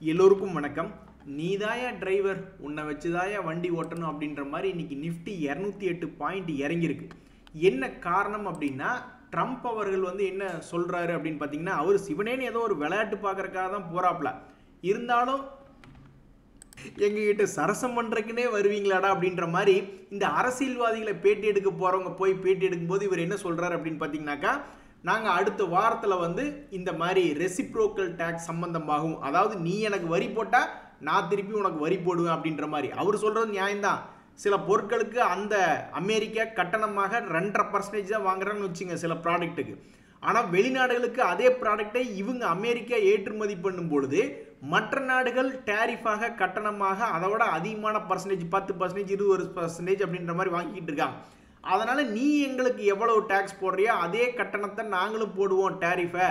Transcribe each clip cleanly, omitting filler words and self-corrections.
எல்லோருக்கும் வணக்கம். நீதாயா டிரைவர், உன்னை வச்சுதாயா வண்டி ஓட்டணும் அப்படின்ற மாதிரி இன்னைக்கு நிஃப்டி 208 பாயிண்ட் இறங்கியிருக்கு. என்ன காரணம் அப்படின்னா, ட்ரம்ப் அவர்கள் என்ன சொல்றாரு அப்படின்னு பார்த்தீங்கன்னா, அவர் சிவனேன்னு ஏதோ ஒரு விளையாட்டு பார்க்கறதுக்காக தான் போறாப்ல. இருந்தாலும் எங்ககிட்ட சரசம் பண்றதுக்குனே வருவீங்களாடா அப்படின்ற மாதிரி இந்த அரசியல்வாதிகளை பேட்டி எடுக்க போறவங்க போய் பேட்டி எடுக்கும்போது இவர் என்ன சொல்றாரு அப்படின்னு பார்த்தீங்கன்னாக்கா, நாங்கள் அடுத்த வாரத்தில் இந்த மாதிரி ரெசிப்ரோக்கல் டேக்ஸ் சம்பந்தமாகும், அதாவது நீ எனக்கு வரி போட்டால் நான் திருப்பி உனக்கு வரி போடுவேன் அப்படின்ற மாதிரி அவர் சொல்கிறது நியாயம்தான். சில பொருட்களுக்கு அந்த அமெரிக்கா கட்டணமாக 2.5% தான் வாங்குறான்னு வச்சுங்க சில ப்ராடக்ட்டுக்கு. ஆனால் வெளிநாடுகளுக்கு அதே ப்ராடக்டை இவங்க அமெரிக்கா ஏற்றுமதி பண்ணும் பொழுது மற்ற நாடுகள் டேரிஃபாக கட்டணமாக அதை விட அதிகமான பர்சன்டேஜ் 10%, 20% அப்படின்ற மாதிரி வாங்கிட்டு இருக்காங்க. அதனால நீ எங்களுக்கு எவ்வளவு டேக்ஸ் போடுறியோ அதே கட்டணத்தை நாங்களும் போடுவோம் டேரிஃபை.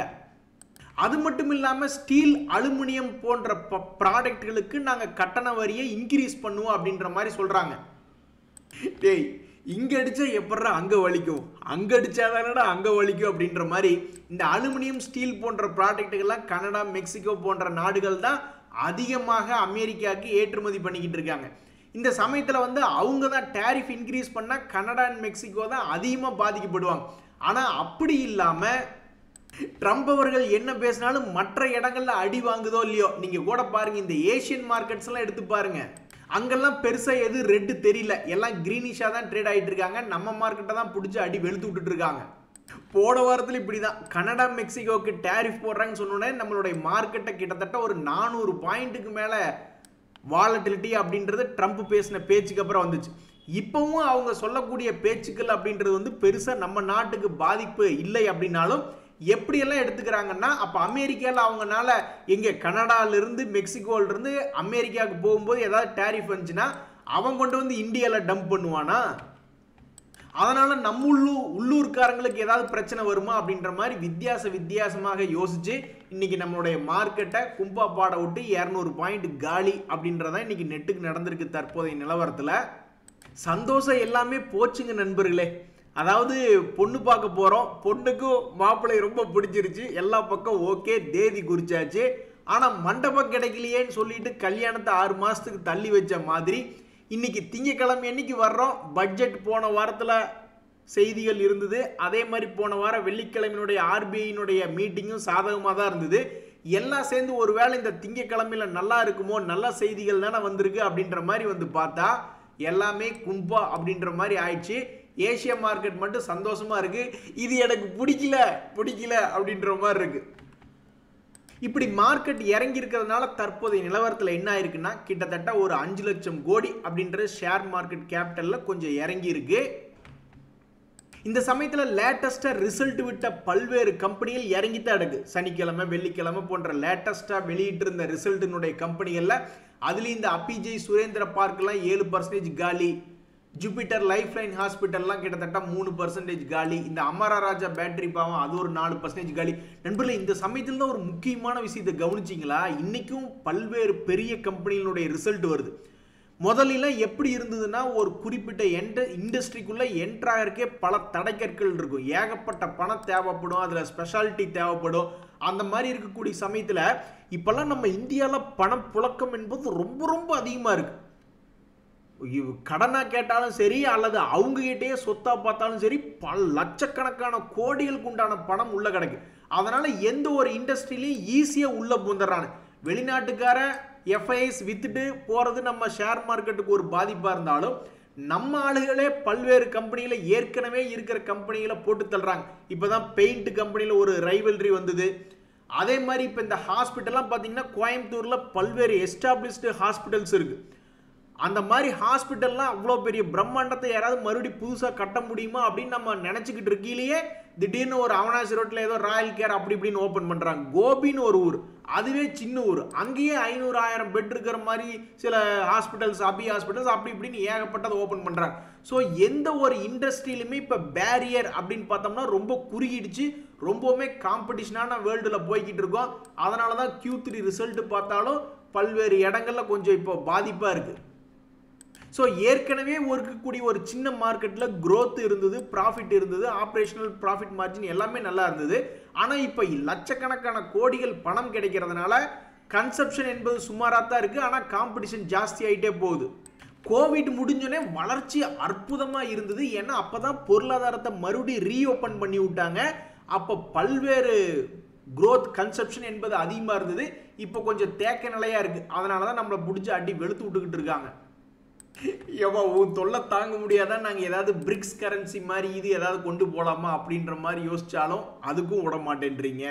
அது மட்டும் இல்லாமல் ஸ்டீல், அலுமினியம் போன்ற ப்ராடக்ட்களுக்கு நாங்கள் கட்டண வரியை இன்க்ரீஸ் பண்ணுவோம் அப்படின்ற மாதிரி சொல்கிறாங்க. டேய், இங்கே அடித்தா எப்பட்றா அங்கே வலிக்கும், அங்கே அடித்தாதானடா அங்கே வலிக்கும் அப்படின்ற மாதிரி இந்த அலுமினியம், ஸ்டீல் போன்ற ப்ராடக்ட்டுகள்லாம் கனடா, மெக்சிகோ போன்ற நாடுகள் தான் அதிகமாக அமெரிக்காவுக்கு ஏற்றுமதி பண்ணிக்கிட்டு இருக்காங்க. இந்த சமயத்தில் அவங்க தான் டேரிஃப் இன்க்ரீஸ் பண்ணால் கனடா அண்ட் மெக்சிகோ தான் அதிகமாக பாதிக்கப்படுவாங்க. ஆனால் அப்படி இல்லாமல் ட்ரம்ப் அவர்கள் என்ன பேசினாலும் மற்ற இடங்கள்ல அடி வாங்குதோ இல்லையோ, நீங்கள் கூட பாருங்கள், இந்த ஏஷியன் மார்க்கெட்ஸ் எல்லாம் எடுத்து பாருங்க, அங்கெல்லாம் பெருசாக எது ரெட்டு தெரியல, எல்லாம் கிரீனிஷாக தான் ட்ரேட் ஆகிட்டு இருக்காங்க. நம்ம மார்க்கெட்டை தான் பிடிச்சி அடி வெளுத்து விட்டுட்டு இருக்காங்க. போன வாரத்தில் இப்படி தான் கனடா, மெக்சிகோவுக்கு டேரிஃப் போடுறாங்கன்னு சொன்னோன்னே நம்மளுடைய மார்க்கெட்டை கிட்டத்தட்ட ஒரு 400 பாயிண்ட்டுக்கு மேலே வாலட்டிலிட்டி அப்படின்றது ட்ரம்ப் பேசின பேச்சுக்கு அப்புறம் வந்துச்சு. இப்போவும் அவங்க சொல்லக்கூடிய பேச்சுக்கள் அப்படின்றது பெருசாக நம்ம நாட்டுக்கு பாதிப்பு இல்லை அப்படின்னாலும் எப்படியெல்லாம் எடுத்துக்கிறாங்கன்னா, அப்போ அமெரிக்காவில் அவங்கனால எங்கே கனடாலிருந்து மெக்சிகோலிருந்து அமெரிக்காவுக்கு போகும்போது ஏதாவது டேரிஃப் வந்துச்சுன்னா அவன் கொண்டு வந்து இந்தியாவில் டம்ப் பண்ணுவானா? அதனால நம்ம உள்ளூர்காரங்களுக்கு ஏதாவது பிரச்சனை வருமா அப்படின்ற மாதிரி வித்தியாசமாக யோசிச்சு இன்னைக்கு நம்மளுடைய மார்க்கெட்டை கும்பா பாட விட்டு 200 பாயிண்ட் காலி அப்படின்றதான் இன்னைக்கு நெட்டுக்கு நடந்திருக்கு. தற்போதைய நிலவரத்தில் சந்தோஷம் எல்லாமே போச்சுங்க நண்பர்களே. அதாவது பொண்ணு பார்க்க போகிறோம், பொண்ணுக்கும் மாப்பிள்ளை ரொம்ப பிடிச்சிருச்சு, எல்லா பக்கம் ஓகே, தேதி குறிச்சாச்சு. ஆனால் மண்டபம் கிடைக்கலையேன்னு சொல்லிட்டு கல்யாணத்தை 6 மாதத்துக்கு தள்ளி வச்ச மாதிரி இன்னைக்கு திங்கக்கிழமை அன்னைக்கு வர்றோம். பட்ஜெட் போன வாரத்தில் செய்திகள் இருந்தது, அதே மாதிரி போன வாரம் வெள்ளிக்கிழமையினுடைய ஆர்பிஐனுடைய மீட்டிங்கும் சாதகமாக தான் இருந்தது. எல்லாம் சேர்ந்து ஒரு வேளை இந்த திங்கக்கிழமையில் நல்லா இருக்குமோ, நல்ல செய்திகள் தானே வந்திருக்கு அப்படின்ற மாதிரி பார்த்தா எல்லாமே கும்பா அப்படின்ற மாதிரி ஆயிடுச்சு. ஏசியா மார்க்கெட் மட்டும் சந்தோஷமா இருக்கு, இது எனக்கு பிடிக்கல அப்படின்ற மாதிரி இருக்கு. இப்படி மார்க்கெட் இறங்கி இருக்கிறதுனால தற்போதைய நிலவரத்தில் என்ன ஆயிருக்குன்னா, கிட்டத்தட்ட ஒரு 5 லட்சம் கோடி அப்படின்ற ஷேர் மார்க்கெட் கேபிட்டல்ல கொஞ்சம் இறங்கி இருக்கு. இந்த சமயத்தில் லேட்டஸ்டா ரிசல்ட் விட்ட பல்வேறு கம்பெனிகள் இறங்கித்தான் இருக்கு. சனிக்கிழமை, வெள்ளிக்கிழமை போன்ற லேட்டஸ்டா வெளியிட்டு இருந்த ரிசல்ட்டினுடைய கம்பெனிகள்ல அதுலேயும் இந்த அபிஜய் சுரேந்திர பார்க்லாம் 7% காலி, ஜூபிட்டர் லைஃப் லைன் ஹாஸ்பிட்டல்லாம் கிட்டத்தட்ட 3% காலி, இந்த அமரா ராஜா பேட்டரி பாவம் அது ஒரு 4% காலி. நண்பர்களே, இந்த சமயத்தில் தான் ஒரு முக்கியமான விஷயத்தை கவனிச்சிங்களா? இன்னைக்கும் பல்வேறு பெரிய கம்பெனிகளுடைய ரிசல்ட் வருது. முதல்லாம் எப்படி இருந்ததுன்னா, ஒரு குறிப்பிட்ட இண்டஸ்ட்ரிக்குள்ள என்ட்ராகருக்கே பல தடைக்கற்கள் இருக்கும், ஏகப்பட்ட பணம் தேவைப்படும், அதில் ஸ்பெஷாலிட்டி தேவைப்படும். அந்த மாதிரி இருக்கக்கூடிய சமயத்தில் இப்பெல்லாம் நம்ம இந்தியாவில் பணப்புழக்கம் என்பது ரொம்ப அதிகமாக இருக்கு. கடனா கேட்டாலும் சரி அல்லது அவங்க கிட்டே சொத்தா பார்த்தாலும் சரி, பல லட்சக்கணக்கான கோடிகளுக்கு உண்டான பணம் உள்ள கிடக்கு. அதனால எந்த ஒரு இண்டஸ்ட்ரியிலையும் ஈஸியா உள்ள பூந்துடுறாங்க. வெளிநாட்டுக்கார எஃப்ஐஎஸ் வித்துட்டு போறது நம்ம ஷேர் மார்க்கெட்டுக்கு ஒரு பாதிப்பா இருந்தாலும், நம்ம ஆளுகளே பல்வேறு கம்பெனியில ஏற்கனவே இருக்கிற கம்பெனிகளை போட்டு தள்ளுறாங்க. இப்பதான் பெயிண்ட் கம்பெனியில ஒரு ரைவல்ரி வந்தது. அதே மாதிரி இப்ப இந்த ஹாஸ்பிட்டல்லாம் பாத்தீங்கன்னா கோயம்புத்தூர்ல பல்வேறு எஸ்டாப்ளிஷ்டு ஹாஸ்பிட்டல்ஸ் இருக்கு. அந்த மாதிரி ஹாஸ்பிட்டல்லாம் அவ்வளோ பெரிய பிரம்மாண்டத்தை யாராவது மறுபடியும் புதுசாக கட்ட முடியுமா அப்படின்னு நம்ம நினச்சிக்கிட்டு இருக்கையிலேயே திடீர்னு ஒரு அவனாசி ரோட்டில் ஏதோ ராயல் கேர் அப்படி இப்படின்னு ஓப்பன் பண்ணுறாங்க. கோபின்னு ஒரு ஊர், அதுவே சின்ன ஊர், அங்கேயே 500-1000 பெட் இருக்கிற மாதிரி சில ஹாஸ்பிட்டல்ஸ், அபி ஹாஸ்பிட்டல்ஸ் அப்படி இப்படின்னு ஏகப்பட்டதை ஓப்பன் பண்ணுறாங்க. ஸோ எந்த ஒரு இண்டஸ்ட்ரியிலுமே இப்போ பேரியர் அப்படின்னு பார்த்தோம்னா ரொம்ப குறுகிடுச்சு, ரொம்பவுமே காம்படிஷனான வேர்ல்டில் போய்கிட்டு இருக்கோம். அதனால தான் Q3 ரிசல்ட் பார்த்தாலும் பல்வேறு இடங்கள்ல கொஞ்சம் இப்போ பாதிப்பாக இருக்குது. ஸோ ஏற்கனவே இருக்கக்கூடிய ஒரு சின்ன மார்க்கெட்டில் க்ரோத் இருந்தது, ப்ராஃபிட் இருந்தது, ஆப்ரேஷனல் ப்ராஃபிட் மார்ஜின் எல்லாமே நல்லா இருந்தது. ஆனால் இப்போ லட்சக்கணக்கான கோடிகள் பணம் கிடைக்கிறதுனால கன்சப்ஷன் என்பது சுமாராக தான் இருக்குது, ஆனால் காம்படிஷன் ஜாஸ்தி ஆகிட்டே போகுது. கோவிட் முடிஞ்சோடனே வளர்ச்சி அற்புதமாக இருந்தது. ஏன்னா அப்போ தான் பொருளாதாரத்தை மறுபடியும் ரீஓப்பன் பண்ணி விட்டாங்க. அப்போ பல்வேறு க்ரோத் கன்சப்ஷன் என்பது அதிகமாக இருந்தது. இப்போ கொஞ்சம் தேக்க நிலையாக இருக்குது. அதனால தான் நம்மளை பிடிச்சி அடி வெளுத்து விட்டுக்கிட்டு இருக்காங்க. எவ்வளோ உன் தொல்லை தாங்க முடியாதான் நாங்கள் ஏதாவது பிரிக்ஸ் கரன்சி மாதிரி இது ஏதாவது கொண்டு போகலாமா அப்படின்ற மாதிரி யோசித்தாலும் அதுக்கும் விட மாட்டேன்றீங்க.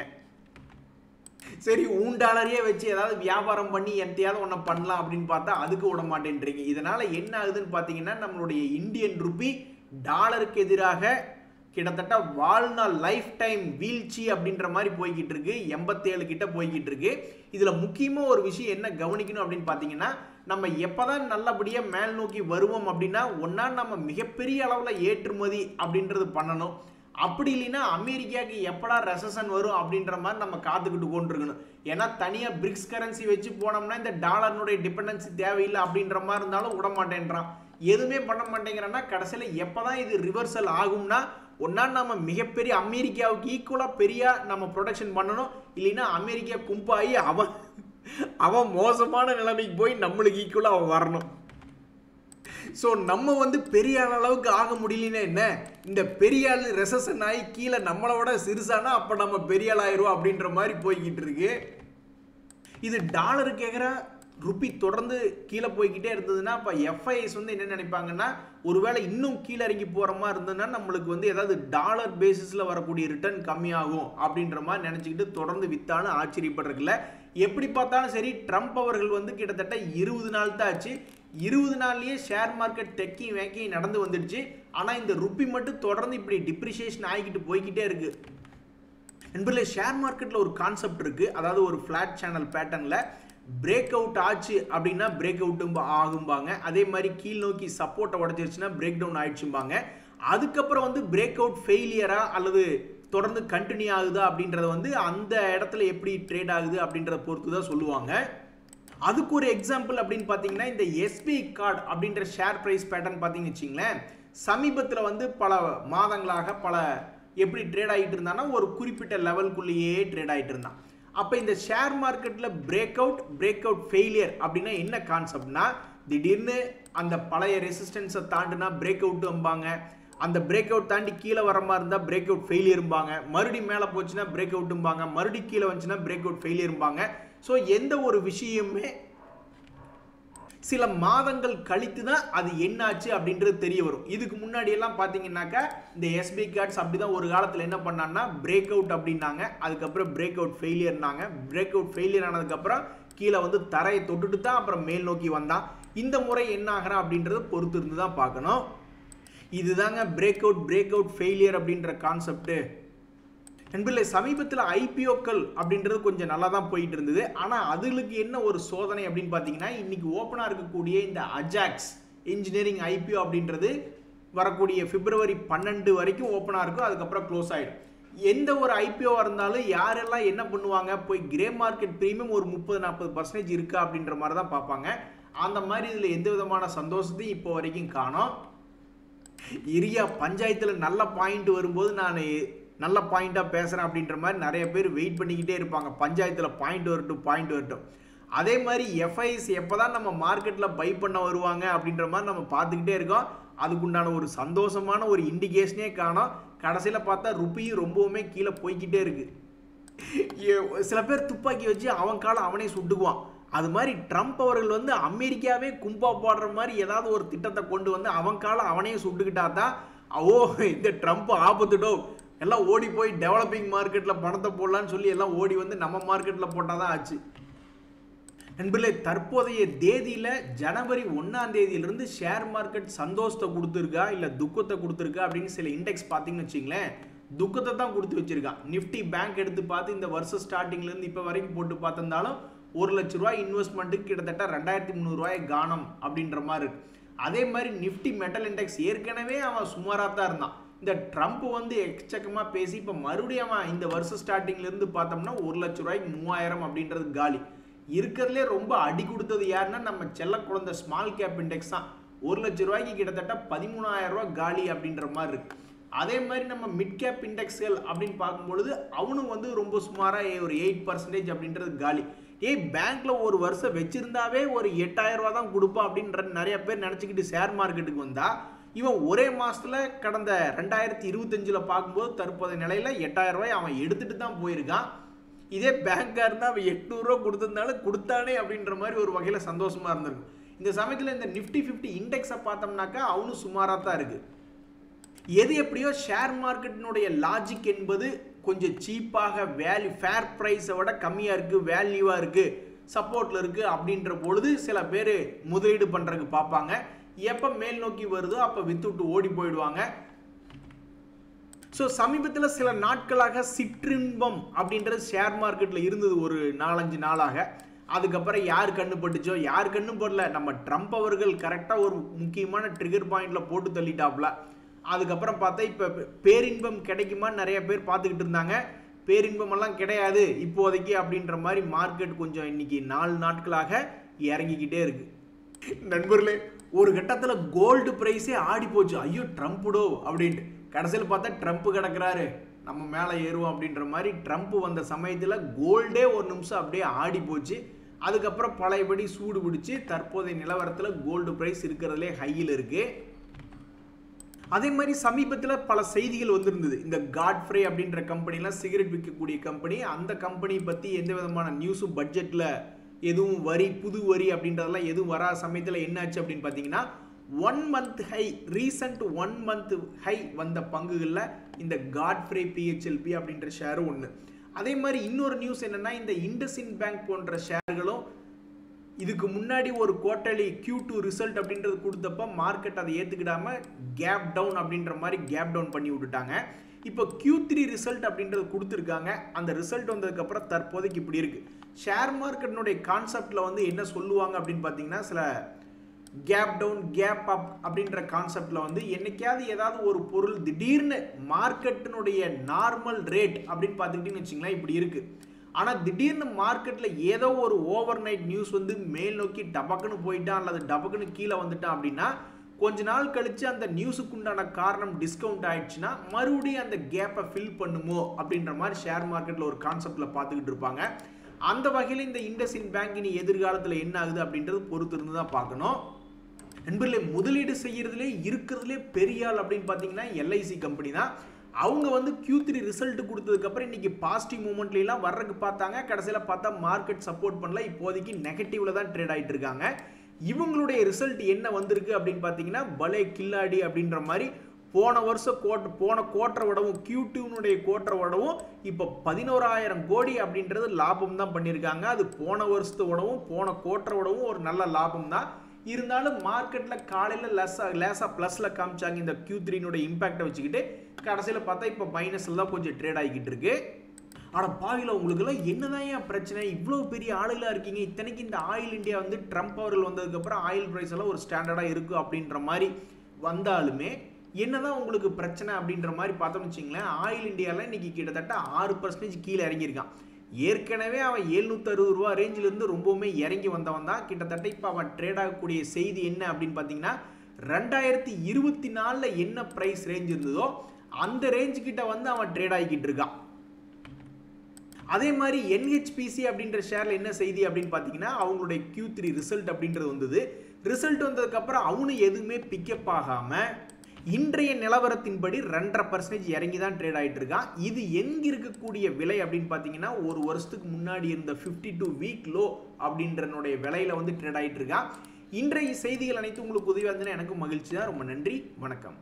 சரி, $1 வச்சு ஏதாவது வியாபாரம் பண்ணி எந்தையாவது ஒன்று பண்ணலாம் அப்படின்னு பார்த்தா அதுக்கு விட மாட்டேன்றீங்க. இதனால் என்ன ஆகுதுன்னு பார்த்தீங்கன்னா, நம்மளுடைய இந்தியன் ருப்பி டாலருக்கு எதிராக கிட்டத்தட்ட வாழ்நாள் லைஃப் டைம் வீழ்ச்சி அப்படின்ற மாதிரி போய்கிட்டு இருக்கு. 87 கிட்ட போய்கிட்டு இருக்கு. இதில் முக்கியமாக ஒரு விஷயம் என்ன கவனிக்கணும் அப்படின்னு பார்த்தீங்கன்னா, நம்ம எப்போதான் நல்லபடியாக மேல் நோக்கி வருவோம் அப்படின்னா, ஒன்றா நம்ம மிகப்பெரிய அளவில் ஏற்றுமதி அப்படின்றது பண்ணணும். அப்படி இல்லைன்னா அமெரிக்காவுக்கு எப்படா ரெசன் வரும் அப்படின்ற மாதிரி நம்ம காத்துக்கிட்டு கொண்டிருக்கணும். ஏன்னா தனியாக பிரிக்ஸ் கரன்சி வச்சு போனோம்னா இந்த டாலர்னுடைய டிபெண்டன்சி தேவையில்லை அப்படின்ற மாதிரி இருந்தாலும் விட மாட்டேன்றான். எதுவுமே பண்ண மாட்டேங்கிறன்னா கடைசியில் எப்போதான் இது ரிவர்சல் ஆகும்னா, ஒன்றா நம்ம மிகப்பெரிய அமெரிக்காவுக்கு ஈக்குவலாக பெரிய நம்ம ப்ரொடக்ஷன் பண்ணணும். இல்லைன்னா அமெரிக்கா கும்பாகி அவன் மோசமான நிலைமைக்கு போய் நம்மளுக்கு ஈக்குவலாக அவன் வரணும். ஸோ நம்ம பெரிய அளவுக்கு ஆக முடியலன்னா என்ன, இந்த பெரிய ஆள் ரெசன் ஆகி கீழே நம்மளோட சிறுசானா அப்போ நம்ம பெரிய ஆள் ஆயிரும் அப்படின்ற மாதிரி போய்கிட்டு இருக்கு. இது டாலருக்கு எதிரா ருப்பி தொடர்ந்து கீழே போய்கிட்டே இருந்ததுன்னா அப்போ எஃப்ஐஎஸ் என்ன நினைப்பாங்கன்னா, ஒருவேளை இன்னும் கீழே இறங்கி போகிற மாதிரி இருந்ததுன்னா நம்மளுக்கு ஏதாவது டாலர் பேசிஸில் வரக்கூடிய ரிட்டர்ன் கம்மியாகும் அப்படின்ற மாதிரி நினச்சிக்கிட்டு தொடர்ந்து வித்தாலும் ஆச்சரியப்படுறதில்ல. எப்படி பார்த்தாலும் சரி, ட்ரம்ப் அவர்கள் கிட்டத்தட்ட 20 நாள் தான் ஆச்சு. 20 நாள்லயே ஷேர் மார்க்கெட் தெக்கி வேக்கி நடந்து வந்துடுச்சு. ஆனால் இந்த ருப்பி மட்டும் தொடர்ந்து இப்படி டிப்ரிசியேஷன் ஆகிக்கிட்டு போய்கிட்டே இருக்கு. என்பதிலே ஷேர் மார்க்கெட்டில் ஒரு கான்செப்ட் இருக்குது. அதாவது ஒரு ஃப்ளாட் சேனல் பேட்டர்னில் பிரேக் அவுட் ஆச்சு அப்படின்னா பிரேக் அவுட்டும் ஆகும்பாங்க. அதே மாதிரி கீழ் நோக்கி சப்போர்ட்டை உடச்சிருச்சுன்னா பிரேக் டவுன் ஆயிடுச்சும்பாங்க. அதுக்கப்புறம் பிரேக் அவுட் ஃபெயிலியரா அல்லது தொடர்ந்து கண்டினியூ ஆகுதா அப்படின்றத அந்த இடத்துல எப்படி ட்ரேட் ஆகுது அப்படின்றத பொறுத்து தான் சொல்லுவாங்க. அதுக்கு ஒரு எக்ஸாம்பிள் அப்படின்னு பார்த்தீங்கன்னா, இந்த எஸ்பிஐ கார்டு அப்படின்ற ஷேர் ப்ரைஸ் பேட்டர்ன் பார்த்தீங்கன்னு வச்சிங்களேன், சமீபத்தில் பல மாதங்களாக எப்படி ட்ரேட் ஆகிட்டு இருந்தான்னா ஒரு குறிப்பிட்ட லெவலுக்குள்ளேயே ட்ரேட் ஆகிட்டு இருந்தான். அப்போ இந்த ஷேர் மார்க்கெட்டில் பிரேக் அவுட் ஃபெயிலியர் அப்படின்னா என்ன கான்செப்ட்னா, திடீர்னு அந்த பழைய ரெசிஸ்டன்ஸை தாண்டினா பிரேக் அவுட்டும்பாங்க. அந்த பிரேக் அவுட் தாண்டி கீழே வர மாதிரி இருந்தால் பிரேக் அவுட் ஃபெயிலியரும்பாங்க. மறுபடியும் மேலே போச்சுன்னா பிரேக் அவுட்டும்பாங்க. மறுபடியும் கீழே வந்துச்சுன்னா பிரேக் அவுட் ஃபெயிலியரும்பாங்க. ஸோ எந்த ஒரு விஷயமே சில மாதங்கள் கழித்து தான் அது என்னாச்சு அப்படின்றது தெரிய வரும். இதுக்கு முன்னாடி எல்லாம் பார்த்தீங்கன்னாக்கா இந்த எஸ்பிஐ கார்ட்ஸ் அப்படி தான் ஒரு காலத்தில் என்ன பண்ணான்னா பிரேக் அவுட் அப்படின்னாங்க. அதுக்கப்புறம் பிரேக் அவுட் ஃபெயிலியர்னாங்க. பிரேக் அவுட் ஃபெயிலியர் ஆனதுக்கப்புறம் கீழே தரையை தொட்டுட்டு தான் அப்புறம் மேல் நோக்கி வந்தான். இந்த முறை என்ன ஆகிறான் அப்படின்றத பொறுத்து இருந்து தான் பார்க்கணும். இதுதாங்க பிரேக் அவுட் ஃபெயிலியர் அப்படின்ற கான்செப்ட். நண்பர்களே, சமீபத்தில் ஐபிஓக்கள் அப்படின்றது கொஞ்சம் நல்லா தான் போயிட்டு இருந்தது. ஆனால் அதுகளுக்கு என்ன ஒரு சோதனை அப்படின்னு பார்த்தீங்கன்னா, இன்னைக்கு ஓப்பனாக இருக்கக்கூடிய இந்த அஜாக்ஸ் இன்ஜினியரிங் ஐபிஓ அப்படின்றது வரக்கூடிய பிப்ரவரி 12 வரைக்கும் ஓப்பனாக இருக்கும். அதுக்கப்புறம் க்ளோஸ் ஆகிடும். எந்த ஒரு ஐபிஓவாக இருந்தாலும் யாரெல்லாம் என்ன பண்ணுவாங்க, போய் கிரே மார்க்கெட் ப்ரீமியம் ஒரு 30-40% இருக்கா அப்படின்ற மாதிரி தான் பார்ப்பாங்க. அந்த மாதிரி இதில் எந்த விதமான சந்தோஷத்தையும் இப்போ வரைக்கும் காணோம். இரியா பஞ்சாயத்தில் நல்ல பாயிண்ட் வரும்போது நான் நல்ல பாயிண்டாக பேசுகிறேன் அப்படின்ற மாதிரி நிறைய பேர் வெயிட் பண்ணிக்கிட்டே இருப்பாங்க. பஞ்சாயத்தில் பாயிண்ட் வரட்டும். அதே மாதிரி எஃப்ஐஎஸ் எப்போ தான் நம்ம மார்க்கெட்டில் பை பண்ண வருவாங்க அப்படின்ற மாதிரி நம்ம பார்த்துக்கிட்டே இருக்கோம். அதுக்குண்டான ஒரு சந்தோஷமான ஒரு இண்டிகேஷனே காணோம். கடைசியில் பார்த்தா ருப்பியும் ரொம்பவுமே கீழே போய்கிட்டே இருக்குது. சில பேர் துப்பாக்கி வச்சு அவன் காலை அவனே சுட்டுக்குவான். அது மாதிரி ட்ரம்ப் அவர்கள் அமெரிக்காவே கும்பா போடுற மாதிரி ஏதாவது ஒரு திட்டத்தை கொண்டு அவன் காலை அவனே சுட்டுக்கிட்டா தான் இந்த ட்ரம்ப் ஆபத்துடோ எல்லாம் ஓடி போய் டெவலப்பிங் மார்க்கெட்டில் பணத்தை போடலான்னு சொல்லி எல்லாம் ஓடி நம்ம மார்க்கெட்டில் போட்டால் தான் ஆச்சு. நண்பர்களே, தற்போதைய தேதியில் ஜனவரி 1ஆம் தேதியிலிருந்து ஷேர் மார்க்கெட் சந்தோஷத்தை கொடுத்துருக்கா இல்லை துக்கத்தை கொடுத்துருக்கா அப்படின்னு சில இண்டெக்ஸ் பார்த்தீங்கன்னு வச்சிங்களேன், துக்கத்தை தான் கொடுத்து வச்சிருக்கான். நிஃப்டி பேங்க் எடுத்து பார்த்து இந்த வருஷம் ஸ்டார்டிங்லேருந்து இப்போ வரைக்கும் போட்டு பார்த்திருந்தாலும் ₹1,00,000 இன்வெஸ்ட்மெண்ட்டுக்கு கிட்டத்தட்ட ₹2,300 காணம் அப்படின்ற மாதிரி இருக்கு. அதே மாதிரி நிஃப்டி மெட்டல் இண்டெக்ஸ் ஏற்கனவே அவன் சுமாராக தான் இருந்தான். இந்த ட்ரம்ப் எக்கச்சக்கமாக பேசி இப்போ மறுபடியும் அவன் இந்த வருஷம் ஸ்டார்டிங்லேருந்து பார்த்தோம்னா ₹1,00,000 3000 அப்படின்றது காலி. இருக்கிறதுலே ரொம்ப அடி கொடுத்தது யாருன்னா நம்ம செல்ல குழந்தை ஸ்மால் கேப் இண்டெக்ஸ் தான். ₹1,00,000 கிட்டத்தட்ட ₹13,000 காலி அப்படின்ற மாதிரி இருக்கு. அதே மாதிரி நம்ம மிட் கேப் இண்டெக்ஸ்கள் அப்படின்னு பார்க்கும்பொழுது அவனும் வந்து ரொம்ப சுமாராக ஒரு 8% அப்படின்றது காலி. பேங்க்ல ஒரு வருஷம் வச்சிருந்தாவே ஒரு 8000 ரூபா தான் கொடுப்பான் அப்படின்ற நிறைய பேர் நினச்சிக்கிட்டு ஷேர் மார்க்கெட்டுக்கு வந்தா இவன் ஒரே மாசத்துல கடந்த 2025 பார்க்கும்போது தற்போதைய நிலையில 8000 ரூபாய் அவன் எடுத்துட்டு தான் போயிருக்கான். இதே பேங்கா இருந்தா அவன் 800 ரூபா கொடுத்திருந்தாலும் கொடுத்தானே அப்படின்ற மாதிரி ஒரு வகையில சந்தோஷமா இருந்திருக்கும். இந்த சமயத்தில் இந்த நிஃப்டி 50 இண்டெக்ஸை பார்த்தோம்னாக்கா அவனும் சுமாராக தான் இருக்கு. எது எப்படியோ ஷேர் மார்க்கெட்டினுடைய லாஜிக் என்பது கொஞ்சம் சீப்பாக வேல்யூ ஃபேர் ப்ரைஸை விட கம்மியாக இருக்குது, வேல்யூவாக இருக்குது, சப்போர்ட்டில் இருக்குது அப்படின்ற பொழுது சில பேர் முதலீடு பண்ணுறதுக்கு பார்ப்பாங்க. எப்போ மேல் நோக்கி வருதோ அப்போ வித்துவிட்டு ஓடி போயிடுவாங்க. ஸோ சமீபத்தில் சில நாட்களாக சிற்றின்பம் அப்படின்றது ஷேர் மார்க்கெட்டில் இருந்தது ஒரு 4-5 நாளாக. அதுக்கப்புறம் யார் கண்ணுப்பட்டுச்சோ யார் கண்ணும் படல, நம்ம ட்ரம்ப் அவர்கள் கரெக்டாக ஒரு முக்கியமான ட்ரிகர் பாயிண்ட்ல போட்டு தள்ளிட்டாப்ல. அதுக்கப்புறம் பார்த்தா இப்போ பேரின்பம் கிடைக்குமான்னு நிறைய பேர் பார்த்துக்கிட்டு இருந்தாங்க. பேரின்பம் எல்லாம் கிடையாது இப்போதைக்கு அப்படின்ற மாதிரி மார்க்கெட் கொஞ்சம் இன்னைக்கு 4 நாட்களாக இறங்கிக்கிட்டே இருக்கு. நண்பர்களே, ஒரு கட்டத்தில் கோல்டு பிரைஸே ஆடி போச்சு. ஐயோ ட்ரம்ப்டோ அப்படின்ட்டு. கடைசியில் பார்த்தா ட்ரம்ப் கிடக்குறாரு, நம்ம மேலே ஏறுவோம் அப்படின்ற மாதிரி ட்ரம்ப் வந்த சமயத்தில் கோல்டே ஒரு நிமிஷம் அப்படியே ஆடி போச்சு. அதுக்கப்புறம் பழையபடி சூடு பிடிச்சி தற்போதைய நிலவரத்தில் கோல்டு பிரைஸ் இருக்கிறதுலே ஹையில் இருக்கு. அதே மாதிரி சமீபத்தில் பல செய்திகள் வந்திருந்தது. இந்த காட்ஃப்ரே அப்படின்ற கம்பெனிலாம் சிகரெட் விற்கக்கூடிய கம்பெனி, அந்த கம்பெனி பற்றி எந்த விதமான நியூஸும் பட்ஜெட்டில் எதுவும் வரி புது வரி அப்படின்றதெல்லாம் எதுவும் வராத சமயத்தில் என்னாச்சு அப்படின்னு பார்த்தீங்கன்னா 1 month high, recent 1 month high வந்த பங்குகளில் இந்த காட்ஃப்ரே PHLP அப்படின்ற ஷேரும் ஒன்று. அதே மாதிரி இன்னொரு நியூஸ் என்னன்னா, இந்த இண்டஸ்இன் பேங்க் போன்ற ஷேர்களும் இதுக்கு முன்னாடி ஒரு குவார்ட்டர்லி Q2 ரிசல்ட் அப்படின்றது கொடுத்தப்ப மார்க்கெட் அதை ஏற்றுக்கிடாம கேப் டவுன் அப்படின்ற மாதிரி கேப் டவுன் பண்ணி விட்டுட்டாங்க. இப்போ Q3 ரிசல்ட் அப்படின்றது கொடுத்துருக்காங்க. அந்த ரிசல்ட் வந்ததுக்கப்புறம் தற்போதைக்கு இப்படி இருக்கு. ஷேர் மார்க்கெட்டினுடைய கான்செப்டில் வந்து என்ன சொல்லுவாங்க அப்படின்னு பார்த்தீங்கன்னா, சில கேப் டவுன் கேப் அப் அப்படின்ற கான்செப்டில் வந்து என்னைக்காவது ஏதாவது ஒரு பொருள் திடீர்னு மார்க்கெட்டினுடைய நார்மல் ரேட் அப்படின்னு பார்த்துக்கிட்டிங்கன்னு வச்சிங்களேன் இப்படி இருக்கு. ஆனால் திடீர்னு மார்க்கெட்டில் ஏதோ ஒரு ஓவர் நைட் நியூஸ் வந்து மேல் நோக்கி டபக்குன்னு போயிட்டான் அல்லது டபக்குன்னு கீழே வந்துட்டான் அப்படின்னா கொஞ்ச நாள் கழிச்சு அந்த நியூஸுக்கு உண்டான காரணம் டிஸ்கவுண்ட் ஆயிடுச்சுன்னா மறுபடியும் அந்த கேப்பை ஃபில் பண்ணுமோ அப்படின்ற மாதிரி ஷேர் மார்க்கெட்டில் ஒரு கான்செப்டில் பார்த்துக்கிட்டு இருப்பாங்க. அந்த வகையில் இந்த இண்டஸ்இன் பேங்க் இனி எதிர்காலத்தில் என்ன ஆகுது அப்படின்றது பொறுத்து இருந்து தான் பார்க்கணும். நண்பர்களே, முதலீடு செய்யறதுலே இருக்கிறதுலே பெரிய ஆள் அப்படின்னு பார்த்தீங்கன்னா LIC கம்பெனி தான். அவங்க வந்து Q3 ரிசல்ட் கொடுத்ததுக்கப்புறம் இன்னைக்கு பாசிட்டிவ் மூமெண்ட்லாம் வர்றதுக்கு பார்த்தாங்க. கடைசியில் பார்த்தா மார்க்கெட் சப்போர்ட் பண்ணல, இப்போதைக்கு நெகட்டிவ்ல தான் ட்ரேட் ஆகிட்டு இருக்காங்க. இவங்களுடைய ரிசல்ட் என்ன வந்திருக்கு அப்படின்னு பார்த்தீங்கன்னா பலே கில்லாடி அப்படின்ற மாதிரி போன வருஷம் போன குவார்ட்டரை விடவும் Q2 குவார்ட்டரை விடவும் இப்போ 11,000 கோடி அப்படின்றது லாபம் தான் பண்ணியிருக்காங்க. அது போன வருஷத்தை விடவும் போன குவார்ட்டரை விடவும் ஒரு நல்ல லாபம் தான். இருந்தாலும் மார்க்கெட்டில் காலையில் லேசாக ப்ளஸில் காமிச்சாங்க இந்த Q3 இம்பேக்டை வச்சுக்கிட்டு. கடைசியில் பார்த்தா இப்போ மைனஸில் தான் கொஞ்சம் ட்ரேட் ஆகிக்கிட்டு இருக்கு. ஆனால் பாவியில் உங்களுக்குலாம் என்னதான் ஏன் பிரச்சனை, இவ்வளோ பெரிய ஆளுகளாக இருக்கீங்க. இத்தனைக்கு இந்த ஆயில் இந்தியா வந்து ட்ரம்ப் அவர்கள் வந்ததுக்கப்புறம் ஆயில் ப்ரைஸ் எல்லாம் ஒரு ஸ்டாண்டர்டாக இருக்குது அப்படின்ற மாதிரி வந்தாலுமே என்னதான் உங்களுக்கு பிரச்சனை அப்படின்ற மாதிரி பார்த்தோம்னு வச்சிங்களேன், ஆயில் இந்தியாவில் இன்னைக்கு கிட்டத்தட்ட 6% கீழே இறங்கியிருக்கான். ஏற்கனவே அவன் 760 ரூபா ரேஞ்சிலிருந்து ரொம்பவுமே இறங்கி வந்தவன் தான். கிட்டத்தட்ட இப்போ அவன் ட்ரேட் ஆகக்கூடிய செய்தி என்ன அப்படின்னு பார்த்தீங்கன்னா 2024 என்ன ப்ரைஸ் ரேஞ்ச் இருந்ததோ அந்த ரேஞ்சு கிட்ட வந்து அவன் ட்ரேட் ஆகிக்கிட்டு இருக்கான். அதே மாதிரி NHPC அப்படின்ற ஷேரில் என்ன செய்தி அப்படின்னு பார்த்தீங்கன்னா, அவங்களுடைய Q3 ரிசல்ட் அப்படின்றது வந்தது. ரிசல்ட் வந்ததுக்கப்புறம் அவனு எதுவுமே பிக்கப் ஆகாமல் இன்றைய நிலவரத்தின்படி 2.5% இறங்கி தான் ட்ரேட் ஆகிட்டு இருக்கான். இது எங்கே இருக்கக்கூடிய விலை அப்படின்னு பார்த்தீங்கன்னா, ஒரு வருஷத்துக்கு முன்னாடி இருந்த 52 வீக் லோ அப்படின்றனுடைய விலையில வந்து ட்ரேட் ஆகிட்டு இருக்கான். இன்றைய செய்திகள் அனைத்து உங்களுக்கு உதவியாக இருந்ததுன்னா எனக்கு மகிழ்ச்சி தான். ரொம்ப நன்றி, வணக்கம்.